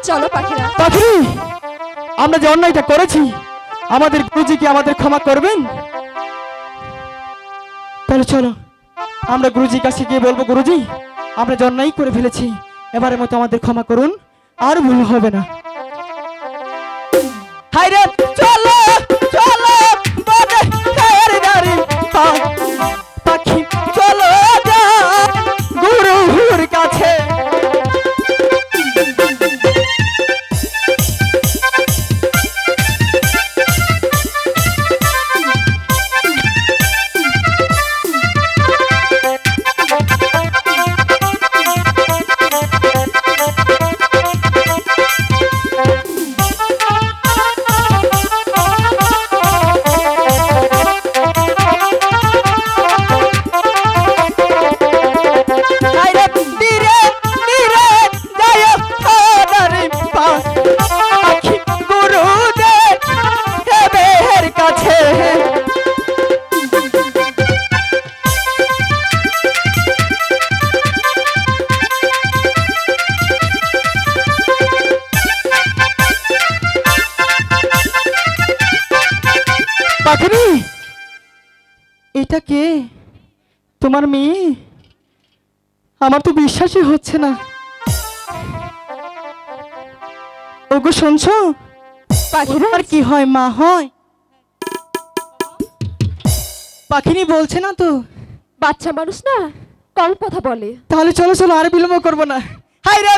চলো পাখিরা। পাখিরি, আমরা যে অন্যায়টা করেছি আমাদের গুরুজি কি আমাদের ক্ষমা করবেন? তাহলে চলো আমরা গুরুজির কাছে গিয়ে বলবো, গুরুজি আমরা যে অন্যায় করে ফেলেছি এবারের মতো আমাদের ক্ষমা করুন, আর ভুল হবে না। হাই রে চলো চলো বনে খের দাঁড়ি পাখি চলো যা গুরুর কাছে। পাখিনি, এটা কে? তোমার মেয়ে? আমার তো বিশ্বাসই হচ্ছে না। ওগো শুনছো? পাখিরা আর কি হয়, মা হয়? পাখিনি বলছে না তো? বাচ্চা মানুষ না, কম কথা বলে। তাহলে চলো চলো, আর বিলম্ব করবো না। হাই রে